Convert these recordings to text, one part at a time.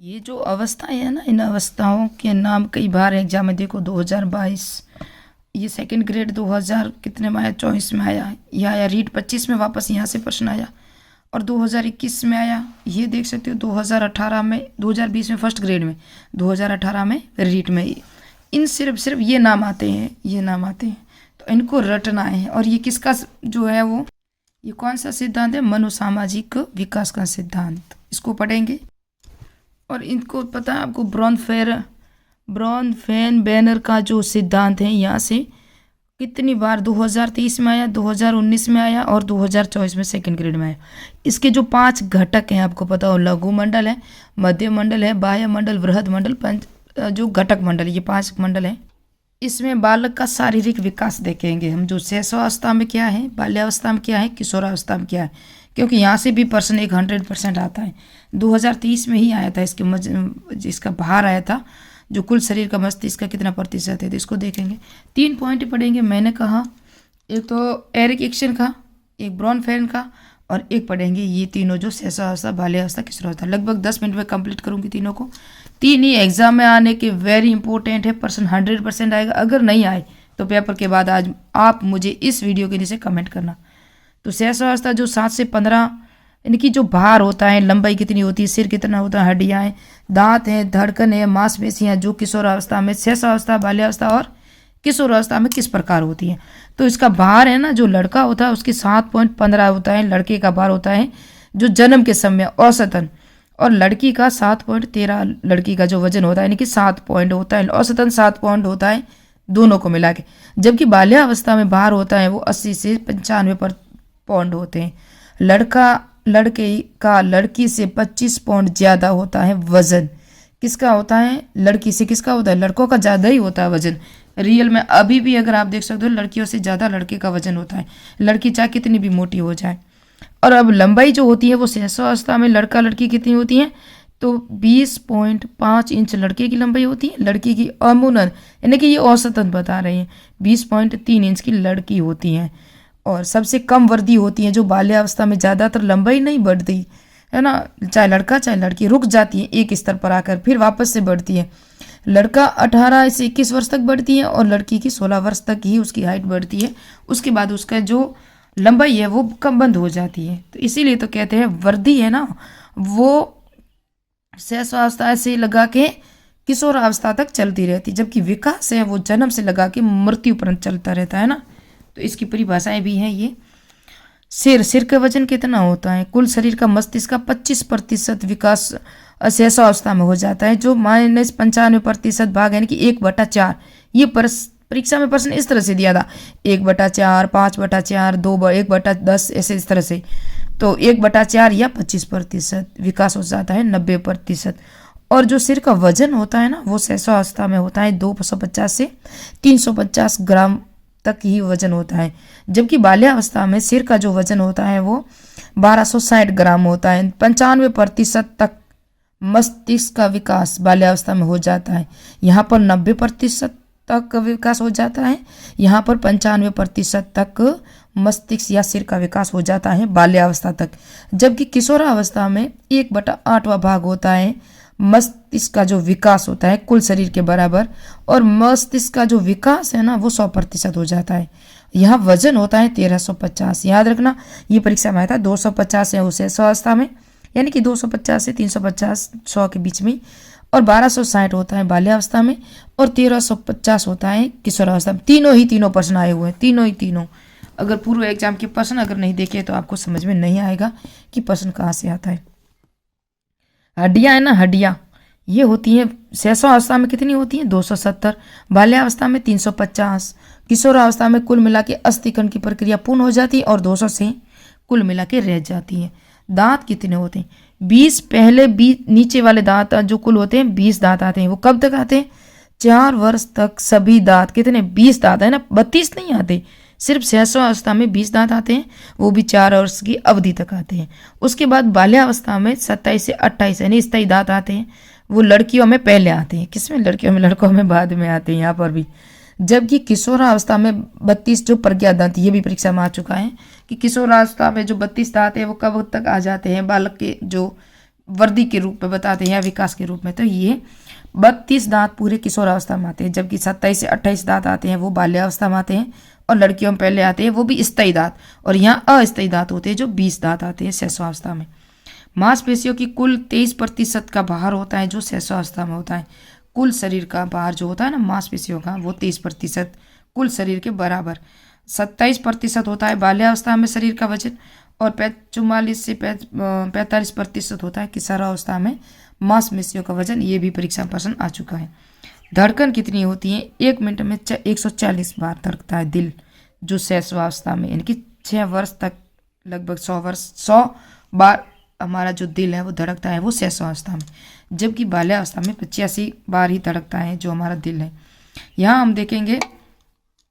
ये जो अवस्थाएं है ना, इन अवस्थाओं के नाम कई बार एग्जाम में देखो 2022, ये सेकंड ग्रेड 2000 कितने में आया, 24 में आया, यह आया रीट 25 में, वापस यहाँ से प्रश्न आया, और 2021 में आया। ये देख सकते हो 2018 में, 2020 में फर्स्ट ग्रेड में, 2018 में रीट में। इन सिर्फ ये नाम आते हैं, ये नाम आते हैं, तो इनको रटना है। और ये किसका जो है वो, ये कौन सा सिद्धांत है, मनोसामाजिक विकास का सिद्धांत, इसको पढ़ेंगे। और इनको पता है आपको ब्रॉन बैनर का जो सिद्धांत है, यहाँ से कितनी बार 2023 में आया, 2019 में आया और 2024 में सेकंड ग्रेड में आया। इसके जो 5 घटक हैं आपको पता हो, लघु मंडल है, मध्य मंडल है, बाह्य मंडल, बृहद मंडल, जो घटक मंडल, ये 5 मंडल हैं। इसमें बालक का शारीरिक विकास देखेंगे हम, जो शैशवावस्था में क्या है, बाल्यावस्था में क्या है, किशोरावस्था में क्या है, क्योंकि यहाँ से भी प्रश्न 100% आता है। 2023 में ही आया था, इसका भार आया था, जो कुल शरीर का मस्तिष्क का कितना प्रतिशत है, तो इसको देखेंगे। 3 पॉइंट पढ़ेंगे, मैंने कहा एक तो एरिक एक्शन का, एक ब्रॉन फेरन का, और एक पढ़ेंगे ये तीनों जो शैशवावस्था, बाल्यावस्था, किशोरावस्था। लगभग 10 मिनट में कंप्लीट करूँगी तीनों को। 3 ही एग्जाम में आने के वेरी इंपॉर्टेंट है, प्रश्न 100% आएगा। अगर नहीं आए तो पेपर के बाद आज आप मुझे इस वीडियो के नीचे कमेंट करना। तो शैशवावस्था जो 7 से 15, इनकी जो भार होता है, लंबाई कितनी होती है, सिर कितना होता है, हड्डियाँ हैं, दांत हैं, धड़कन है, मांसपेशियाँ, जो किशोरावस्था में, शैशवावस्था, बाल्यावस्था और किशोरावस्था में किस प्रकार होती है। तो इसका भार है ना, जो लड़का होता है उसकी 7.15 होता है, लड़के का भार होता है जो जन्म के समय औसतन, और लड़की का 7.13, लड़की का जो वजन होता है यानी कि 7 पॉइंट होता है, औसतन 7 पॉइंट होता है दोनों को मिला के। जबकि बाल्यावस्था में भार होता है वो 80 से 95 पॉइंट होते हैं। लड़के का लड़की से 25 पॉइंट ज़्यादा होता है वजन। किसका होता है, लड़की से किसका होता है, लड़कों का ज़्यादा ही होता है वजन। रियल में अभी भी अगर आप देख सकते हो, लड़कियों से ज़्यादा लड़के का वजन होता है, लड़की चाहे कितनी भी मोटी हो जाए। और अब लंबाई जो होती है वो शैशवावस्था में लड़का लड़की कितनी होती है, तो 20.5 इंच लड़के की लंबाई होती है, लड़की की अमूमन, यानी कि ये औसतन बता रहे हैं, 20.3 इंच की लड़की होती हैं। और सबसे कम वृद्धि होती है जो बाल्यावस्था में, ज़्यादातर लंबाई नहीं बढ़ती है ना, चाहे लड़का चाहे लड़की, रुक जाती है एक स्तर पर आकर, फिर वापस से बढ़ती है। लड़का 18 से 21 वर्ष तक बढ़ती है और लड़की की 16 वर्ष तक ही उसकी हाइट बढ़ती है। उसके बाद उसका जो लंबाई है वो कम बंद हो जाती है। तो इसीलिए तो कहते हैं वृद्धि है ना, वो शैशवावस्था से लगा के किशोरावस्था तक चलती रहती, जबकि विकास है वो जन्म से लगा के मृत्यु पर्यंत चलता रहता है ना। तो इसकी परिभाषाएं भी हैं ये। सिर का वजन कितना होता है, कुल शरीर का मस्तिष्क का 25% विकास शैशवावस्था में हो जाता है, जो -95% भाग यानी कि 1/4। ये परीक्षा में प्रश्न इस तरह से दिया था, 1/4, 5/4, 1/10, ऐसे इस तरह से। तो 1/4 या 25% विकास हो जाता है, 90%। और जो सिर का वजन होता है ना, वो शैशवावस्था में होता है 250 से 350 ग्राम तक ही वजन होता है। जबकि बाल्यावस्था में सिर का जो वजन होता है वो 1260 ग्राम होता है। 95% तक मस्तिष्क का विकास बाल्यावस्था में हो जाता है। यहाँ पर 90% तक विकास हो जाता है, यहाँ पर 95% तक मस्तिष्क या सिर का विकास हो जाता है बाल्यावस्था तक। जबकि किशोरावस्था में 1/8वां भाग होता है मस्तिष्क का जो विकास होता है कुल शरीर के बराबर, और मस्तिष्क का जो विकास है ना वो 100% हो जाता है। यहाँ वजन होता है 1350, याद रखना ये परीक्षा में आया था। 250 है उस शैशवावस्था में, यानी कि 250 से 350, 100 के बीच में, और 1260 होता है बाल्यावस्था में, और 1350 होता है किशोरावस्था में। तीनों प्रश्न आए हुए हैं, तीनों। अगर पूर्व एग्जाम के प्रश्न अगर नहीं देखे तो आपको समझ में नहीं आएगा कि प्रश्न कहाँ से आता है। हड्डियाँ है ना, हड्डियाँ ये होती हैं शैशवावस्था में कितनी होती हैं, 270, बाल्यावस्था में 350, किशोरावस्था में कुल मिला के अस्थिकरण की प्रक्रिया पूर्ण हो जाती है और 200 से कुल मिला के रह जाती है। दांत कितने होते हैं, 20, पहले 20 नीचे वाले दांत जो कुल होते हैं 20 दांत आते हैं। वो कब तक आते हैं, 4 वर्ष तक सभी दांत कितने, 20 दांत है ना, 32 नहीं आते। सिर्फ शैशवावस्था में 20 दांत आते हैं, वो भी 4 वर्ष की अवधि तक आते हैं। उसके बाद बाल्यावस्था में 27 से 28 यानी स्थायी दांत आते हैं, वो लड़कियों में पहले आते हैं। किसमें, लड़कियों में, लड़कों में बाद में आते हैं यहाँ पर भी। जबकि किशोरावस्था में 32 जो प्रज्ञा दांत, ये भी परीक्षा में आ चुका है कि किशोरावस्था में जो 32 दांत है वो कब तक आ जाते हैं, बालक के जो वृद्धि के रूप में बताते हैं या विकास के रूप में। तो ये 32 दांत पूरे किशोरावस्था में आते हैं, जबकि 27 से 28 दांत आते हैं वो बाल्यावस्था में आते हैं, और लड़कियों में पहले आते हैं वो भी स्थायी दांत, और यहाँ अस्थायी दांत होते हैं जो 20 दांत आते हैं शैशवावस्था में। मांसपेशियों की कुल 23% का भार होता है जो शैशवावस्था में होता है। कुल शरीर का भार जो होता है ना मांसपेशियों का, वो 23% कुल शरीर के बराबर। 27% होता है बाल्यावस्था में शरीर का वजन, और 44 से 45% होता है किशोरावस्था में मांसपेशियों का वजन। ये भी परीक्षा में प्रश्न आ चुका है। धड़कन कितनी होती है? 1 मिनट में 140 बार धड़कता है दिल, जो शैशवावस्था में, यानी कि 6 वर्ष तक लगभग 100 बार हमारा जो दिल है वो धड़कता है, वो शैशवावस्था में। जबकि बाल्यावस्था में 85 बार ही धड़कता है जो हमारा दिल है। यहाँ हम देखेंगे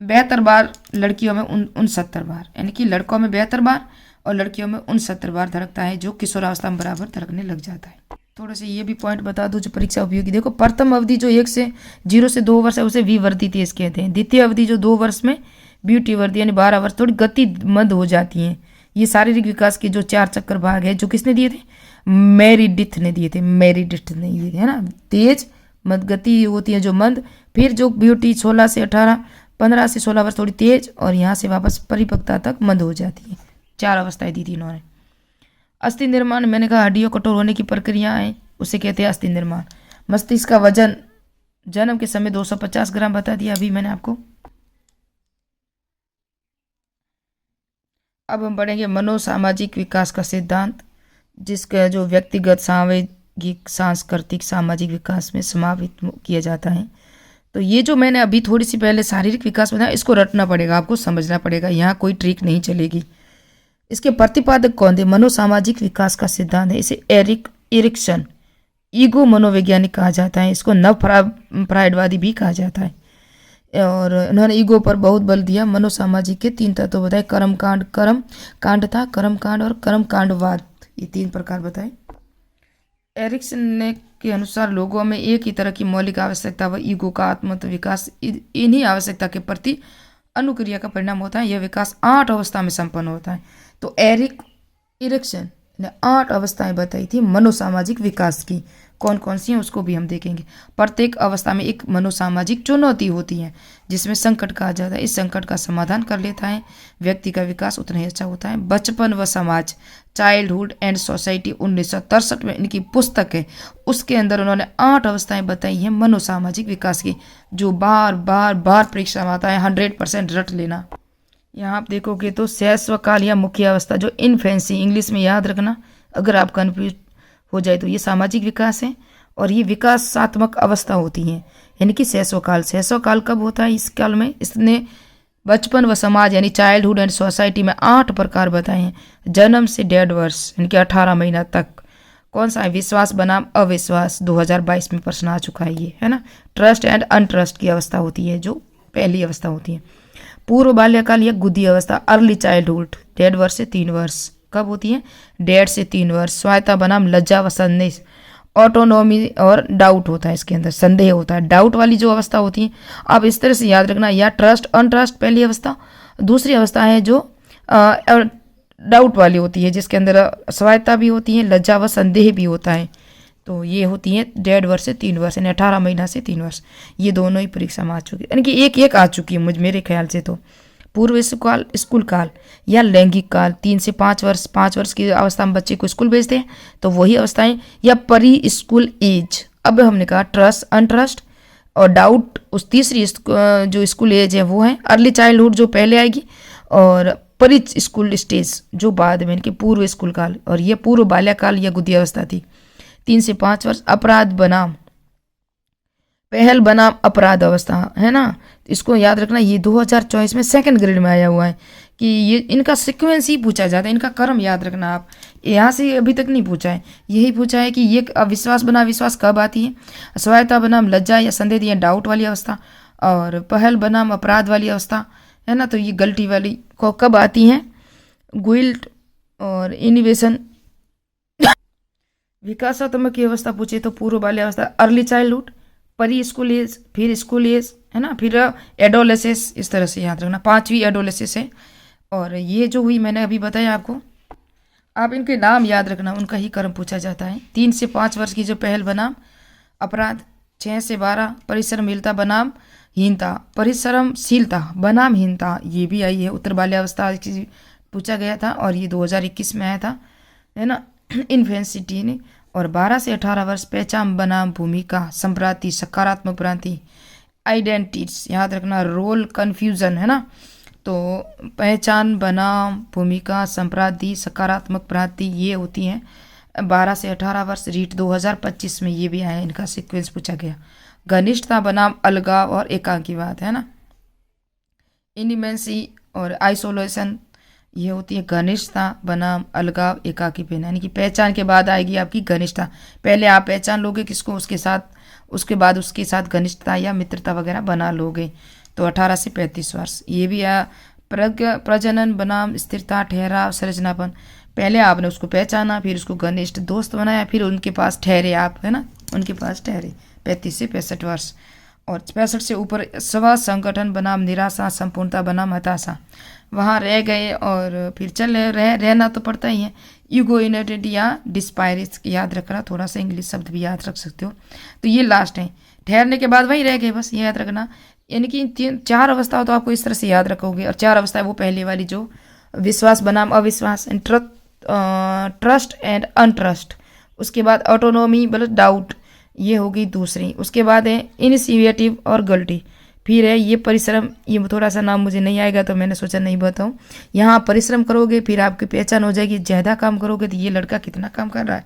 72 बार लड़कियों में 69 बार, यानी कि लड़कों में 72 बार और लड़कियों में 69 बार धड़कता है, जो किशोरावस्था में बराबर धड़कने लग जाता है। थोड़े से ये भी पॉइंट बता दूं जो परीक्षा उपयोगी। देखो, प्रथम अवधि जो 0 से 2 वर्ष है उसे विवर्ती तेज कहते हैं। द्वितीय अवधि जो 2 वर्ष में ब्यूटी वर्दी यानी 12 वर्ष थोड़ी गति मंद हो जाती है। ये शारीरिक विकास के जो 4 चक्कर भाग है जो किसने दिए थे? मेरिडिथ ने दिए थे, मेरिडिथ ने दिए थे, है ना। तेज मद गति होती है जो मंद, फिर जो ब्यूटी 16 से 18, 15 से 16 वर्ष थोड़ी तेज, और यहाँ से वापस परिपक्वता तक मंद हो जाती है। 4 अवस्थाएं दी थी इन्होंने। अस्थि निर्माण, मैंने कहा हड्डियों कठोर होने की प्रक्रिया है, उसे कहते हैं अस्थि निर्माण। मस्तिष्क का वजन जन्म के समय 250 ग्राम बता दिया अभी मैंने आपको। अब हम पढ़ेंगे मनोसामाजिक विकास का सिद्धांत, जिसका जो व्यक्तिगत, सामाजिक, सांस्कृतिक, सामाजिक विकास में समावित किया जाता है। तो ये जो मैंने अभी थोड़ी सी पहले शारीरिक विकास बताया, इसको रटना पड़ेगा, आपको समझना पड़ेगा, यहाँ कोई ट्रिक नहीं चलेगी। इसके प्रतिपादक कौन थे? मनोसामाजिक विकास का सिद्धांत है, इसे एरिक एरिक्सन ईगो मनोवैज्ञानिक कहा जाता है, इसको नव फ्रायडवादी भी कहा जाता है। और उन्होंने ईगो पर बहुत बल दिया। मनोसामाजिक के 3 तत्व बताए, कर्म कांड था, कर्म कांड और कर्म कांडवाद, ये 3 प्रकार बताए। एरिक्सन ने के अनुसार लोगों में एक ही तरह की मौलिक आवश्यकता व ईगो का आत्मत्व विकास इन्हीं आवश्यकता के प्रति अनुक्रिया का परिणाम होता है। यह विकास 8 अवस्था में संपन्न होता है। तो एरिक एरिक्सन ने 8 अवस्थाएं बताई थी मनोसामाजिक विकास की। कौन कौन सी हैं उसको भी हम देखेंगे। प्रत्येक अवस्था में एक मनोसामाजिक चुनौती होती है, जिसमें संकट कहा जाता है। इस संकट का समाधान कर लेता है, व्यक्ति का विकास उतना ही अच्छा होता है। बचपन व समाज, चाइल्डहुड एंड सोसाइटी 1963 में इनकी पुस्तक है, उसके अंदर उन्होंने 8 अवस्थाएं बताई हैं मनोसामाजिक विकास की, जो बार बार परीक्षा में आता है। 100% रट लेना। यहाँ आप देखोगे तो शैशवकाल या मुख्य अवस्था, जो इन्फेंसी इंग्लिश में याद रखना, अगर आप कन्फ्यूज हो जाए तो ये सामाजिक विकास है, और ये विकासात्मक अवस्था होती है, यानी कि शैशवकाल कब होता है? इस काल में इसने बचपन व समाज यानी चाइल्डहुड एंड सोसाइटी में 8 प्रकार बताए हैं। जन्म से 1.5 वर्ष यानी कि 18 महीना तक। कौन सा है? विश्वास बनाम अविश्वास, 2022 में प्रश्न आ चुका है ये, है ना। ट्रस्ट एंड अनट्रस्ट की अवस्था होती है, जो पहली अवस्था होती है। पूर्व बाल्यकाल या गुदी अवस्था, अर्ली चाइल्डहुड, 1.5 वर्ष से 3 वर्ष कब होती है? 1.5 से 3 वर्ष। स्वायत्ता बनाम लज्जा व संदेश, ऑटोनॉमी और डाउट होता है, इसके अंदर संदेह होता है। डाउट वाली जो अवस्था होती है, आप इस तरह से याद रखना, या ट्रस्ट अनट्रस्ट पहली अवस्था, दूसरी अवस्था है जो डाउट वाली होती है, जिसके अंदर स्वायत्ता भी होती है, लज्जा व संदेह भी होता है। तो ये होती है 1.5 वर्ष से 3 वर्ष, यानी 18 महीना से 3 वर्ष। ये दोनों ही परीक्षा में आ चुकी है, यानी कि एक आ चुकी है मेरे ख्याल से। तो पूर्व स्कूल काल या लैंगिक काल, 3 से 5 वर्ष, 5 वर्ष की अवस्था में बच्चे को स्कूल भेजते हैं, तो वही अवस्थाएं। या परी स्कूल एज, अब हमने कहा ट्रस्ट अनट्रस्ट और डाउट, उस तीसरी जो स्कूल एज है वो है। अर्ली चाइल्डहुड जो पहले आएगी, और परी स्कूल स्टेज जो बाद में, इनके पूर्व स्कूल काल, और ये पूर्व बाल्यकाल या गुदी अवस्था थी, 3 से 5 वर्ष। अपराध बनाम पहल बनाम अपराध अवस्था, है ना। इसको याद रखना, ये 2024 में 2nd ग्रेड में आया हुआ है कि ये इनका सीक्वेंस ही पूछा जाता है, इनका क्रम याद रखना आप। यहाँ से अभी तक नहीं पूछा है, यही पूछा है कि ये अविश्वास बनाम विश्वास कब आती है, स्वायत्ता बनाम लज्जा या संदेह या डाउट वाली अवस्था, और पहल बनाम अपराध वाली अवस्था, है ना। तो ये गलती वाली को कब आती हैं? गुइल्ट और इनिवेशन। विकासात्मक की अवस्था पूछे तो पूर्व बाल्यावस्था, अर्ली चाइल्डहुड, परी स्कूल एज, फिर स्कूल एज, है ना, फिर एडोलेसेस, इस तरह से याद रखना। 5वीं एडोलेसेस है, और ये जो हुई मैंने अभी बताया आपको। आप इनके नाम याद रखना, उनका ही कर्म पूछा जाता है। 3 से 5 वर्ष की जो पहल बनाम अपराध, 6 से 12 परिश्रमहीनता बनाम हीनता, परिश्रमशीलता बनाम हीनता, ये भी आई है। उत्तर बाल्यावस्था की पूछा गया था और ये 2021 में आया था, है ना, इन्फेंसिटी ने। और 12 से 18 वर्ष पहचान बनाम भूमिका, संप्रांति, सकारात्मक भ्रांति, आइडेंटिटीज याद रखना, रोल कन्फ्यूजन, है ना। तो पहचान बनाम भूमिका, संप्रांति, सकारात्मक भ्रांति, ये होती हैं 12 से 18 वर्ष। रीट 2025 में ये भी आया, इनका सीक्वेंस पूछा गया। घनिष्ठता बनाम अलगाव और एकांकीवाद, है ना। इंटीमेसी और आइसोलेशन, ये होती है घनिष्ठता बनाम अलगाव एकाकीपन। यानी कि पहचान के बाद आएगी आपकी घनिष्ठता। पहले आप पहचान लोगे किसको, उसके साथ, उसके बाद उसके साथ घनिष्ठता या मित्रता वगैरह बना लोगे। तो 18 से 35 वर्ष। ये भी प्रजनन बनाम स्थिरता, ठहराव, संरचनापन। पहले आपने उसको पहचाना, फिर उसको घनिष्ठ दोस्त बनाया, फिर उनके पास ठहरे आप, है ना, उनके पास ठहरे। 35 से 65 वर्ष। और 65 से ऊपर स्व संगठन बनाम निराशा, संपूर्णता बनाम हताशा। वहाँ रह गए और फिर चल रहना तो पड़ता ही है। ईगो यूनाइटेड या डिस्पायरिस, याद रखना, थोड़ा सा इंग्लिश शब्द भी याद रख सकते हो। तो ये लास्ट है, ठहरने के बाद वही रह गए, बस ये याद रखना। यानी कि 4 अवस्था तो आपको इस तरह से याद रखोगे। और 4 अवस्था है वो पहले वाली जो विश्वास बनाम अविश्वास, ट्रस्ट एंड अनट्रस्ट। उसके बाद ऑटोनोमी मतलब डाउट, ये होगी दूसरी। उसके बाद है इनिशिएटिव और गलती। फिर है ये परिश्रम, ये थोड़ा सा नाम मुझे नहीं आएगा तो मैंने सोचा नहीं बताऊँ। यहाँ परिश्रम करोगे फिर आपकी पहचान हो जाएगी। ज़्यादा काम करोगे तो ये लड़का कितना काम कर रहा है,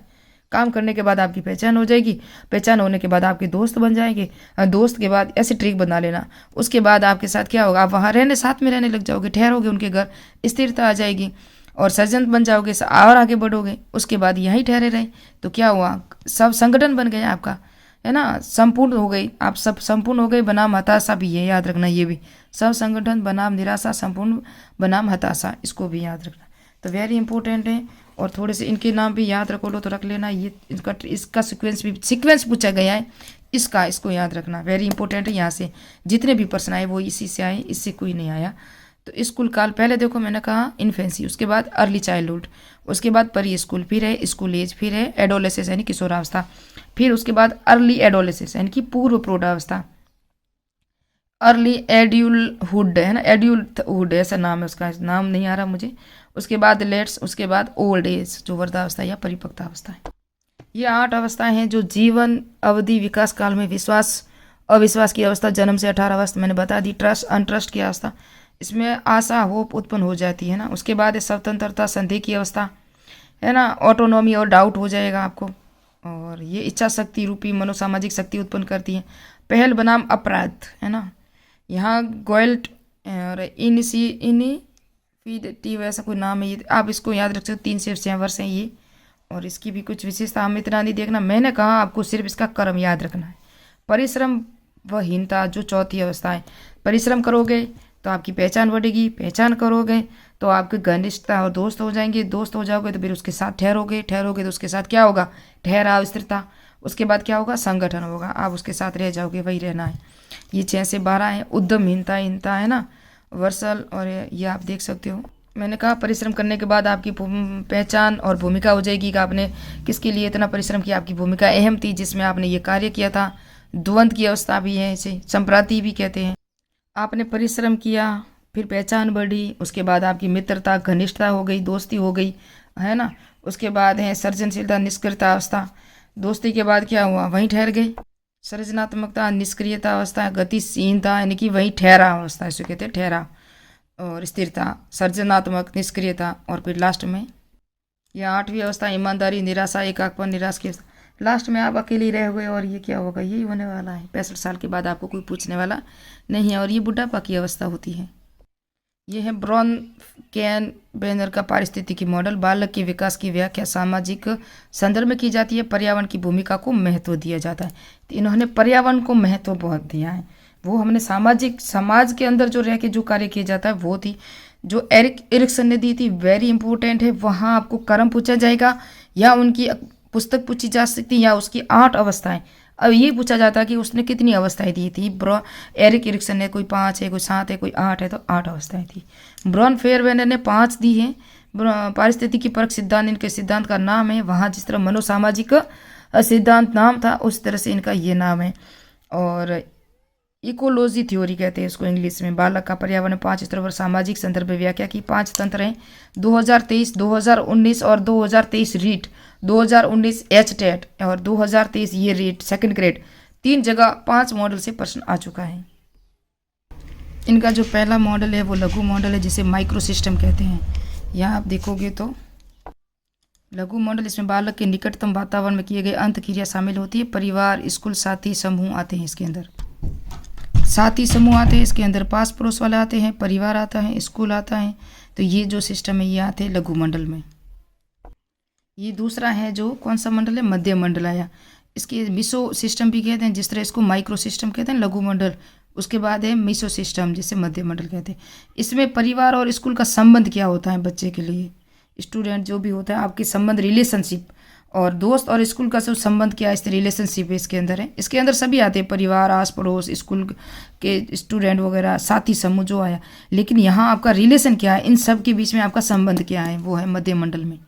काम करने के बाद आपकी पहचान हो जाएगी। पहचान होने के बाद आपके दोस्त बन जाएंगे। दोस्त के बाद ऐसे ट्रिक बना लेना। उसके बाद आपके साथ क्या होगा, आप वहाँ रहने, साथ में रहने लग जाओगे, ठहरोगे उनके घर, स्थिरता आ जाएगी और सर्जन बन जाओगे और आगे बढ़ोगे। उसके बाद यहीं ठहरे रहे तो क्या हुआ, सब संगठन बन गया आपका, है ना, संपूर्ण हो गई, आप सब संपूर्ण हो गए बनाम हताशा भी है, याद रखना। ये भी सब संगठन बनाम निराशा, संपूर्ण बनाम हताशा, इसको भी याद रखना। तो वेरी इंपॉर्टेंट है। और थोड़े से इनके नाम भी याद रखो लो तो रख लेना। ये इसका सीक्वेंस पूछा गया है, इसको याद रखना, वेरी इंपॉर्टेंट है। यहाँ से जितने भी प्रश्न आए वो इसी से आए, इससे कोई नहीं आया। तो स्कूल काल, पहले देखो मैंने कहा इन्फेंसी, उसके बाद अर्ली चाइल्डहुड, उसके बाद प्री स्कूल, फिर है स्कूल एज, फिर है एडोलेसेंस यानी किशोरावस्था, फिर उसके बाद अर्ली एडोलेसेंस यानी कि पूर्व प्रौढ़ावस्था, अर्ली एड्यूलहुड, है ना, एड्यूलहुड ऐसा नाम है उसका, नाम नहीं आ रहा मुझे। उसके बाद लेट्स, उसके बाद ओल्ड एज जो वृद्धावस्था या परिपक्वता है। ये 8 अवस्थाएं हैं जो जीवन अवधि विकास काल में विश्वास अविश्वास की अवस्था, जन्म से 18 अवस्था मैंने बता दी, ट्रस्ट अनट्रस्ट की अवस्था, इसमें आशा होप उत्पन्न हो जाती है ना। उसके बाद है स्वतंत्रता संदेह की अवस्था, है ना, ऑटोनॉमी और डाउट हो जाएगा आपको। और ये इच्छा शक्ति रूपी मनोसामाजिक शक्ति उत्पन्न करती है। पहल बनाम अपराध, है ना, यहाँ गोल्ट और इनिफिडेटिव ऐसा कोई नाम है, ये आप इसको याद रख सकते हो। 3 से 6 वर्ष हैं ये। और इसकी भी कुछ विशेषता हम इतना नहीं देखना, मैंने कहा आपको सिर्फ इसका कर्म याद रखना है। परिश्रम व हीनता जो चौथी अवस्था है, परिश्रम करोगे तो आपकी पहचान बढ़ेगी, पहचान करोगे तो आपके घनिष्ठता और दोस्त हो जाएंगे, दोस्त हो जाओगे तो फिर उसके साथ ठहरोगे तो उसके साथ क्या होगा, ठहराव, स्थिरता। उसके बाद क्या होगा, संगठन होगा, आप उसके साथ रह जाओगे, वही रहना है। ये 6 से 12 है। उद्यमहीनता, है ना, वर्सल, और ये आप देख सकते हो। मैंने कहा परिश्रम करने के बाद आपकी पहचान और भूमिका हो जाएगी कि आपने किसके लिए इतना परिश्रम किया, आपकी भूमिका अहम थी जिसमें आपने ये कार्य किया था। द्वंद्व की अवस्था भी है, इसे संप्रांति भी कहते हैं। आपने परिश्रम किया, फिर पहचान बढ़ी, उसके बाद आपकी मित्रता, घनिष्ठता हो गई, दोस्ती हो गई, है ना। उसके बाद है सृजनशीलता, निष्क्रियता अवस्था। दोस्ती के बाद क्या हुआ, वहीं ठहर गए। सृजनात्मकता, निष्क्रियता अवस्था, गतिशीलता यानी कि वहीं ठहराव अवस्था, इसे कहते हैं ठहराव। और स्थिरता, सृजनात्मक, निष्क्रियता, और फिर लास्ट में यह 8वीं अवस्था ईमानदारी, निराशा, एकाकपन, निराश की अवस्था। लास्ट में आप अकेले रह गए और ये क्या होगा, यही होने वाला है। 65 साल के बाद आपको कोई पूछने वाला नहीं है। और ये बुढ़ापा की अवस्था होती है। ये है ब्रॉन कैन बैनर का पारिस्थितिकी मॉडल। बालक के विकास की व्याख्या सामाजिक संदर्भ में की जाती है। पर्यावरण की भूमिका को महत्व दिया जाता है। तो इन्होंने पर्यावरण को महत्व बहुत दिया है। वो हमने समाज के अंदर जो रह के जो कार्य किया जाता है वो थी जो एरिक एरिक्सन ने दी थी, वेरी इंपॉर्टेंट है। वहाँ आपको कर्म पूछा जाएगा या उनकी पुस्तक पूछी जा सकती है या उसकी 8 अवस्थाएं। अब ये पूछा जाता है कि उसने कितनी अवस्थाएं दी थी। एरिक एरिक्सन ने कोई 5 है, कोई 7 है, कोई 8 है, तो 8 अवस्थाएं थी। ब्रॉन फेयरवेनर ने 5 दी हैं, पारिस्थितिकी परक सिद्धांत इनके सिद्धांत का नाम है। वहाँ जिस तरह मनोसामाजिक सिद्धांत नाम था उस तरह से इनका ये नाम है। और इकोलॉजी थ्योरी कहते हैं इसको इंग्लिश में। बालक का पर्यावरण 5 स्तरों पर सामाजिक संदर्भ में व्याख्या की। 5 तंत्र हैं 2023, 2019 और 2023 रीट, 2019 एचटेट और 2023 ये रीट सेकंड ग्रेड। 3 जगह 5 मॉडल से प्रश्न आ चुका है। इनका जो पहला मॉडल है वो लघु मॉडल है जिसे माइक्रो सिस्टम कहते हैं। यहाँ आप देखोगे तो लघु मॉडल, इसमें बालक के निकटतम वातावरण में किए गए अंत क्रिया शामिल होती है। परिवार, स्कूल, साथी समूह आते हैं इसके अंदर। साथी समूह आते हैं इसके अंदर, पास पड़ोस वाले आते हैं, परिवार आता है, स्कूल आता है। तो ये जो सिस्टम है ये आते हैं लघु मंडल में। ये दूसरा है जो कौन सा मंडल है, मध्य मंडल आया। इसके मिसो सिस्टम भी कहते हैं, जिस तरह इसको माइक्रो सिस्टम कहते हैं लघु मंडल। उसके बाद है मिसो सिस्टम जिसे मध्य मंडल कहते हैं। इसमें परिवार और स्कूल का संबंध क्या होता है बच्चे के लिए, स्टूडेंट जो भी होता है आपके संबंध, रिलेशनशिप, और दोस्त और स्कूल का जो संबंध क्या है, इस रिलेशनशिप इसके अंदर है। इसके अंदर सभी आते हैं, परिवार, आस पड़ोस, स्कूल के स्टूडेंट वगैरह, साथी समूह जो आया। लेकिन यहाँ आपका रिलेशन क्या है, इन सब के बीच में आपका संबंध क्या है, वो है मध्य मंडल में।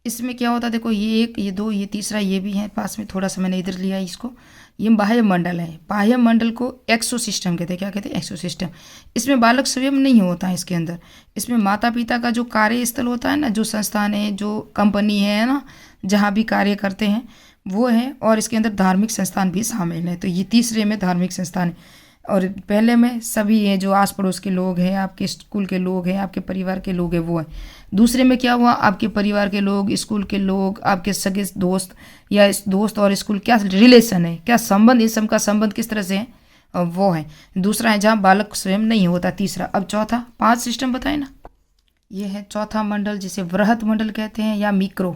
इसमें क्या होता है, देखो ये एक, ये दो, ये तीसरा, ये भी है पास में, थोड़ा सा मैंने इधर लिया है इसको। ये बाह्य मंडल है। बाह्य मंडल को एक्सो सिस्टम कहते हैं। क्या कहते हैं, एक्सो सिस्टम। इसमें बालक स्वयं नहीं होता है इसके अंदर। इसमें माता पिता का जो कार्यस्थल होता है ना, जो संस्थान है, जो कंपनी है ना, जहाँ भी कार्य करते हैं वो है। और इसके अंदर धार्मिक संस्थान भी शामिल है। तो ये तीसरे में धार्मिक संस्थान है। और पहले में सभी हैं जो आस पड़ोस के लोग हैं, आपके स्कूल के लोग हैं, आपके परिवार के लोग हैं, वो है। दूसरे में क्या हुआ, आपके परिवार के लोग, स्कूल के लोग, आपके सगे दोस्त, या इस दोस्त और स्कूल क्या रिलेशन है, क्या संबंध, इस सब का संबंध किस तरह से है, वो है। दूसरा है जहाँ बालक स्वयं नहीं होता, तीसरा। अब चौथा, 5 सिस्टम बताए ना, ये है चौथा मंडल जिसे वृहत मंडल कहते हैं या मिक्रो।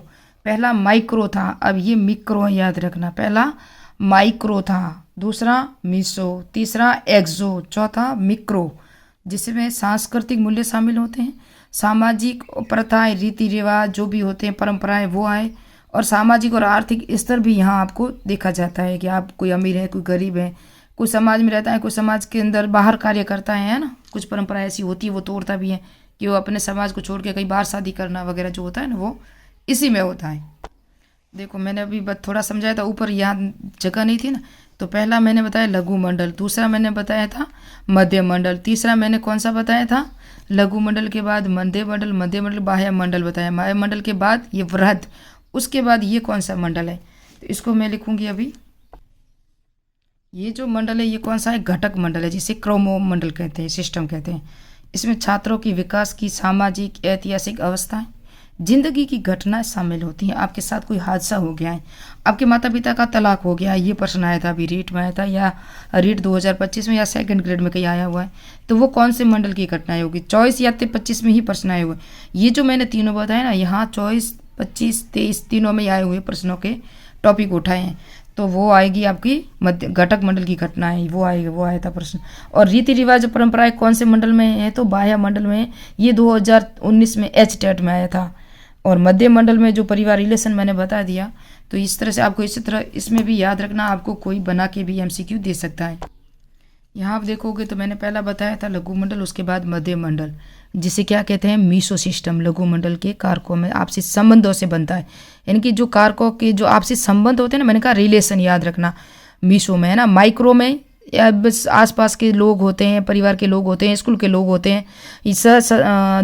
पहला माइक्रो था, अब ये मिक्रो है, याद रखना। पहला माइक्रो था, दूसरा मीसो, तीसरा एक्सो, चौथा मिक्रो, जिसमें सांस्कृतिक मूल्य शामिल होते हैं। सामाजिक प्रथाएं, रीति रिवाज जो भी होते हैं, परंपराएं, वो आए। और सामाजिक और आर्थिक स्तर भी यहाँ आपको देखा जाता है कि आप कोई अमीर है, कोई गरीब है, कोई समाज में रहता है, कोई समाज के अंदर बाहर कार्य करता है ना। कुछ परंपरा ऐसी होती है वो तोड़ता भी है कि वो अपने समाज को छोड़ के कहीं बाहर शादी करना वगैरह जो होता है ना, वो इसी में होता है। देखो मैंने अभी बस थोड़ा समझाया था, ऊपर यहाँ जगह नहीं थी ना। तो पहला मैंने बताया लघु मंडल, दूसरा मैंने बताया था मध्य मंडल, तीसरा मैंने कौन सा बताया था, लघु मंडल के बाद मध्य मंडल, मध्य मंडल बाह्य मंडल बताया, बाह्य मंडल के बाद ये वृहद, उसके बाद ये कौन सा मंडल है। तो इसको मैं लिखूंगी अभी। ये जो मंडल है ये कौन सा है, घटक मंडल है, जिसे क्रोमो मंडल कहते हैं, सिस्टम कहते हैं। इसमें छात्रों की विकास की सामाजिक ऐतिहासिक अवस्थाएं, जिंदगी की घटनाएं शामिल होती हैं। आपके साथ कोई हादसा हो गया है, आपके माता पिता का तलाक हो गया है, ये प्रश्न आया था अभी रीट में आया था, या रीट 2025 में या सेकंड ग्रेड में कहीं आया हुआ है। तो वो कौन से मंडल की घटनाएं होगी, 24 या 25 में ही प्रश्न आए हुए। ये जो मैंने तीनों बताए ना, यहाँ 24, 25, 23 तीनों में आए हुए प्रश्नों के टॉपिक उठाए हैं। तो वो आएगी आपकी मध्य घटक मंडल की घटनाएं, वो आएगी, वो आया था प्रश्न। और रीति रिवाज परंपराएं कौन से मंडल में है, तो बाह्य मंडल में। ये 2019 में एचटेट में आया था। और मध्य मंडल में जो परिवार रिलेशन मैंने बता दिया। तो इस तरह से आपको इसी तरह इसमें भी याद रखना, आपको कोई बना के भी एमसीक्यू दे सकता है। यहाँ आप देखोगे तो मैंने पहला बताया था लघु मंडल, उसके बाद मध्य मंडल, जिसे क्या कहते हैं, मीसो सिस्टम। लघु मंडल के कारकों में आपसी संबंधों से बनता है, यानी कि जो कारकों के जो आपसी संबंध होते हैं ना, मैंने कहा रिलेशन याद रखना, मीसो में है ना। माइक्रो में या बस आसपास के लोग होते हैं, परिवार के लोग होते हैं, स्कूल के लोग होते हैं,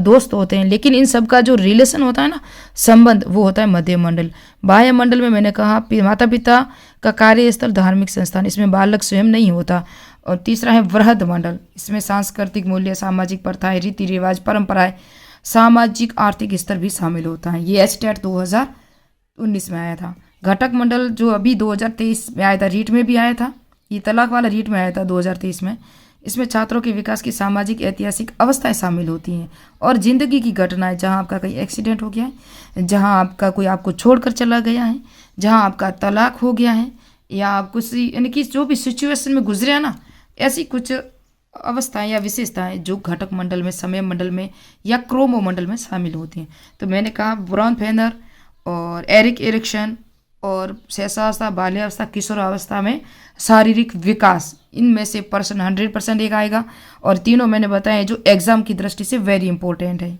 दोस्त होते हैं, लेकिन इन सब का जो रिलेशन होता है ना, संबंध, वो होता है मध्य मंडल। बाह्य मंडल में मैंने कहा माता पिता का कार्यस्थल, धार्मिक संस्थान, इसमें बालक स्वयं नहीं होता। और तीसरा है वृहद मंडल, इसमें सांस्कृतिक मूल्य, सामाजिक प्रथाएं, रीति रिवाज, परंपराएं, सामाजिक आर्थिक स्तर भी शामिल होता है। ये एचटेट 2019 में आया था। घटक मंडल जो अभी 2023 में आया था, रीट में भी आया था, ये तलाक वाला रीट में आया था 2023 में। इसमें छात्रों के विकास की सामाजिक ऐतिहासिक अवस्थाएं शामिल होती हैं और जिंदगी की घटनाएं, जहां आपका कहीं एक्सीडेंट हो गया है, जहां आपका कोई आपको छोड़कर चला गया है, जहां आपका तलाक हो गया है, या आप कुछ यानी कि जो भी सिचुएशन में गुजरे हैं ना, ऐसी कुछ अवस्थाएं या विशेषताएं जो घटक मंडल में, समय मंडल में या क्रोमो मंडल में शामिल होती हैं। तो मैंने कहा ब्रॉनफेनर और एरिक एरिक्सन और शैशवावस्था, बाल्यावस्था, किशोरावस्था में शारीरिक विकास, इनमें से 100% एक आएगा। और तीनों मैंने बताए जो एग्जाम की दृष्टि से वेरी इंपॉर्टेंट है।